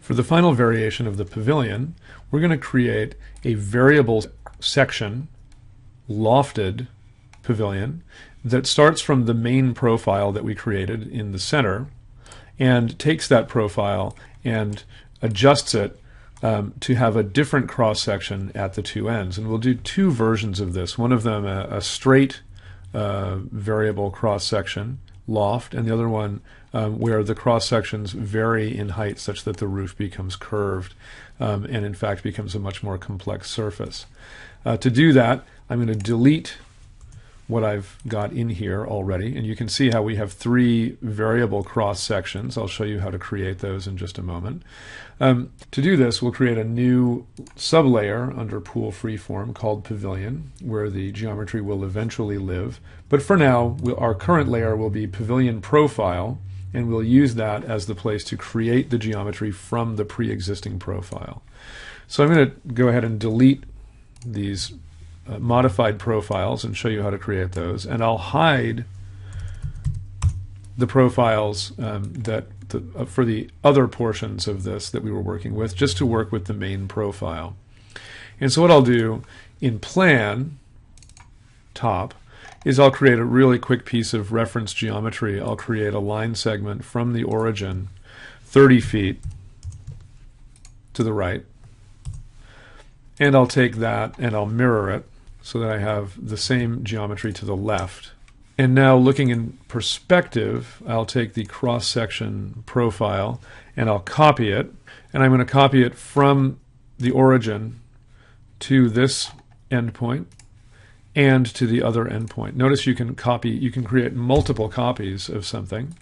For the final variation of the pavilion, we're going to create a variable section, lofted pavilion, that starts from the main profile that we created in the center and takes that profile and adjusts it to have a different cross-section at the two ends. And we'll do two versions of this. One of them a straight variable cross-section, loft, and the other one where the cross-sections vary in height such that the roof becomes curved and in fact becomes a much more complex surface. To do that, I'm going to delete what I've got in here already, and you can see how we have three variable cross sections. I'll show you how to create those in just a moment. To do this, we'll create a new sublayer under Pool Freeform called Pavilion, where the geometry will eventually live. But for now, our current layer will be Pavilion Profile, and we'll use that as the place to create the geometry from the pre-existing profile. So I'm going to go ahead and delete these modified profiles and show you how to create those, and I'll hide the profiles for the other portions of this that we were working with, just to work with the main profile. And so what I'll do in Plan Top is I'll create a really quick piece of reference geometry. I'll create a line segment from the origin 30 feet to the right, and I'll take that and I'll mirror it so that I have the same geometry to the left. And now looking in perspective, I'll take the cross-section profile and I'll copy it, and I'm going to copy it from the origin to this endpoint and to the other endpoint. Notice you can create multiple copies of something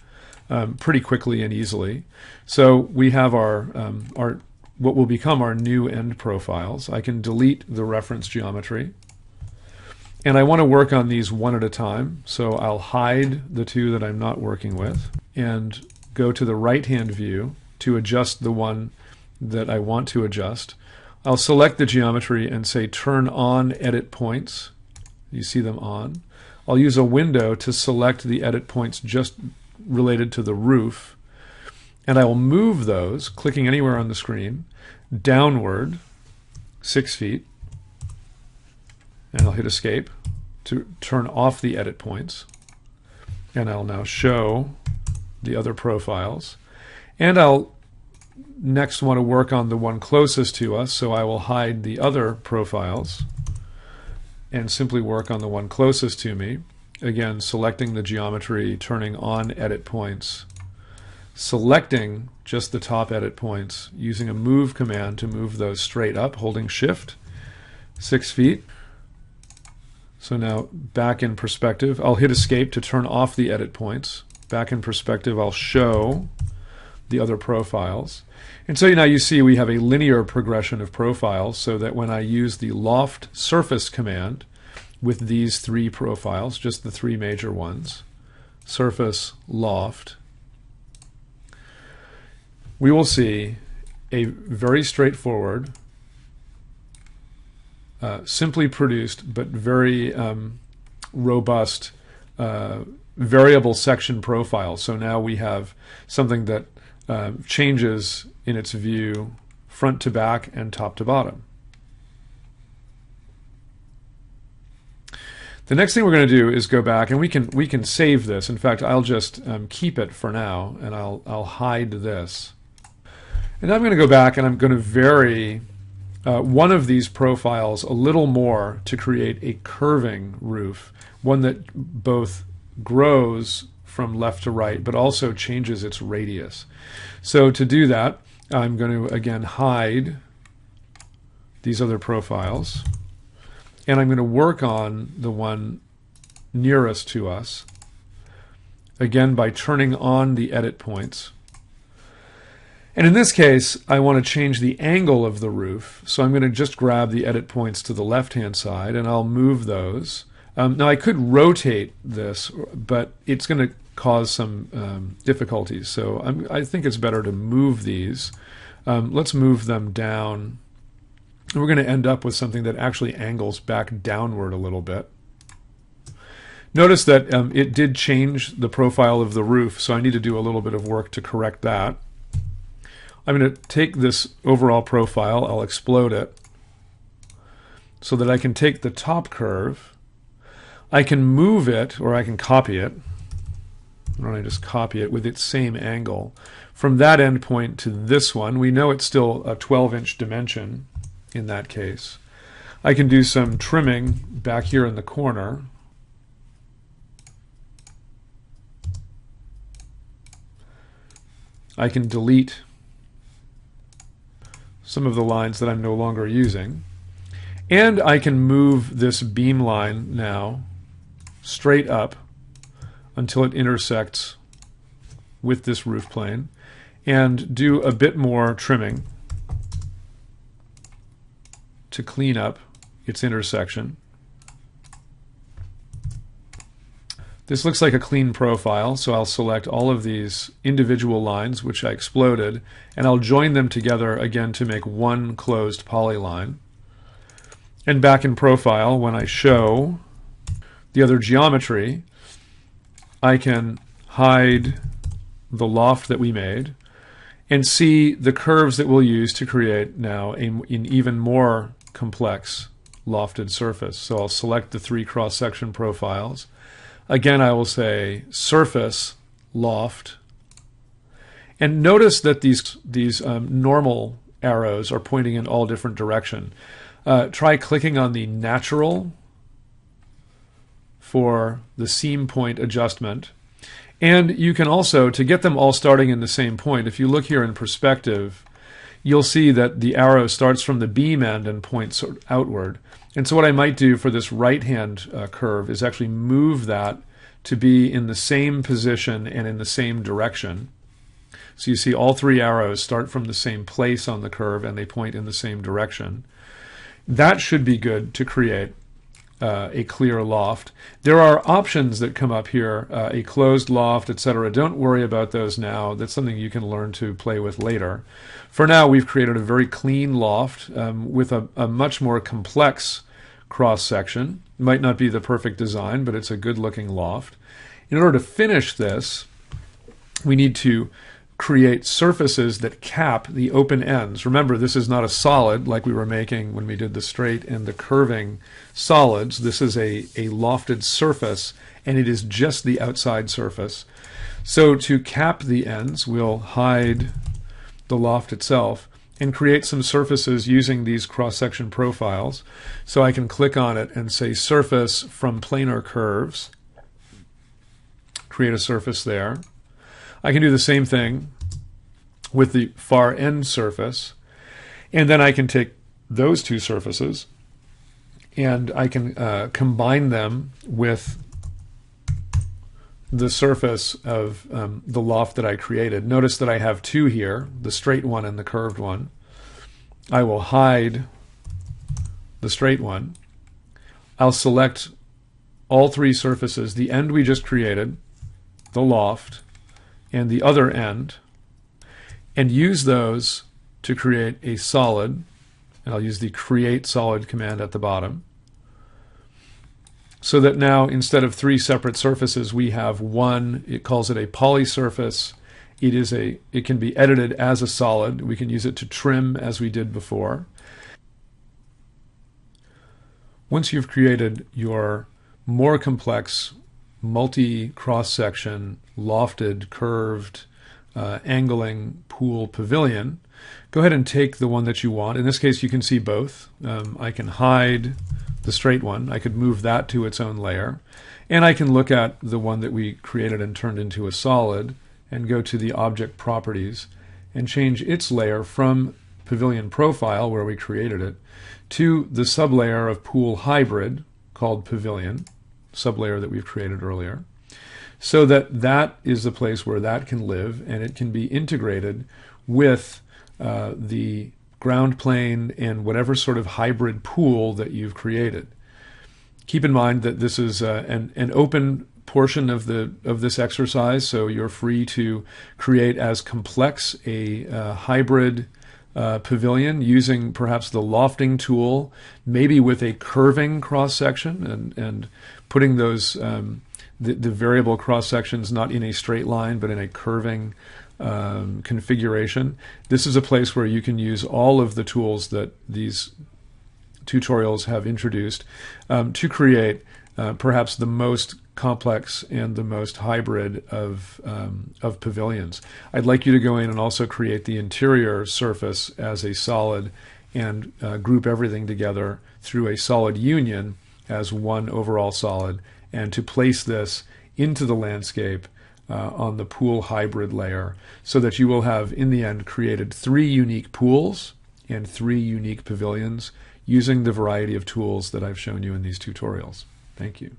pretty quickly and easily. So we have our what will become our new end profiles. I can delete the reference geometry. And I want to work on these one at a time, so I'll hide the two that I'm not working with and go to the right-hand view to adjust the one that I want to adjust. I'll select the geometry and say Turn on Edit Points. You see them on. I'll use a window to select the edit points just related to the roof, and I will move those, clicking anywhere on the screen, downward 6 feet. And I'll hit Escape to turn off the edit points. And I'll now show the other profiles. And I'll next want to work on the one closest to us, so I will hide the other profiles and simply work on the one closest to me. Again, selecting the geometry, turning on edit points, selecting just the top edit points, using a move command to move those straight up, holding Shift, 6 feet. So now back in perspective, I'll hit Escape to turn off the edit points. Back in perspective, I'll show the other profiles. And so now you see we have a linear progression of profiles, so that when I use the loft surface command with these three profiles, just the three major ones, surface, loft, we will see a very straightforward, simply produced but very robust variable section profile. So now we have something that changes in its view front to back and top to bottom. The next thing we're going to do is go back, and we can save this. In fact, I'll just keep it for now, and I'll hide this. And now I'm going to go back and I'm going to vary one of these profiles a little more to create a curving roof, one that both grows from left to right but also changes its radius. So to do that, I'm going to again hide these other profiles, and I'm going to work on the one nearest to us, again by turning on the edit points. And in this case, I want to change the angle of the roof, so I'm going to just grab the edit points to the left-hand side, and I'll move those. Now I could rotate this, but it's going to cause some difficulties, so I think it's better to move these. Let's move them down, and we're going to end up with something that actually angles back downward a little bit. Notice that it did change the profile of the roof, so I need to do a little bit of work to correct that. I'm going to take this overall profile, I'll explode it, so that I can take the top curve, I can move it, or I can copy it. Why don't I just copy it with its same angle? From that endpoint to this one, we know it's still a 12-inch dimension in that case. I can do some trimming back here in the corner. I can delete some of the lines that I'm no longer using. And I can move this beam line now straight up until it intersects with this roof plane and do a bit more trimming to clean up its intersection. This looks like a clean profile, so I'll select all of these individual lines, which I exploded, and I'll join them together again to make one closed polyline. And back in profile, when I show the other geometry, I can hide the loft that we made and see the curves that we'll use to create now an even more complex lofted surface. So I'll select the three cross-section profiles. Again, I will say surface loft. And notice that these normal arrows are pointing in all different directions. Try clicking on the natural for the seam point adjustment. And you can also, to get them all starting in the same point, if you look here in perspective, you'll see that the arrow starts from the beam end and points outward. And so what I might do for this right-hand curve is actually move that to be in the same position and in the same direction. So you see all three arrows start from the same place on the curve and they point in the same direction. That should be good to create a clear loft. There are options that come up here, a closed loft, etc. Don't worry about those now. That's something you can learn to play with later. For now, we've created a very clean loft with a much more complex cross-section. It might not be the perfect design, but it's a good-looking loft. In order to finish this, we need to create surfaces that cap the open ends. Remember, this is not a solid like we were making when we did the straight and the curving solids. This is a lofted surface, and it is just the outside surface. So to cap the ends, we'll hide the loft itself and create some surfaces using these cross-section profiles. So I can click on it and say surface from planar curves, create a surface there. I can do the same thing with the far end surface, and then I can take those two surfaces and I can combine them with the surface of the loft that I created. Notice that I have two here, the straight one and the curved one. I will hide the straight one. I'll select all three surfaces, the end we just created, the loft, and the other end, and use those to create a solid. And I'll use the create solid command at the bottom. So that now instead of three separate surfaces, we have one. It calls it a polysurface. It can be edited as a solid. We can use it to trim as we did before. Once you've created your more complex multi-cross-section, lofted, curved, angling pool pavilion, go ahead and take the one that you want. In this case, you can see both. I can hide the straight one. I could move that to its own layer. And I can look at the one that we created and turned into a solid and go to the object properties and change its layer from pavilion profile, where we created it, to the sublayer of pool hybrid called pavilion, sublayer that we've created earlier, so that that is the place where that can live, and it can be integrated with the ground plane and whatever sort of hybrid pool that you've created. Keep in mind that this is an open portion of this exercise, so you're free to create as complex a hybrid pavilion using perhaps the lofting tool, maybe with a curving cross-section and putting those the variable cross-sections not in a straight line but in a curving configuration. This is a place where you can use all of the tools that these tutorials have introduced to create perhaps the most complex and the most hybrid of pavilions. I'd like you to go in and also create the interior surface as a solid and group everything together through a solid union as one overall solid, and to place this into the landscape on the pool hybrid layer, so that you will have in the end created 3 unique pools and 3 unique pavilions using the variety of tools that I've shown you in these tutorials. Thank you.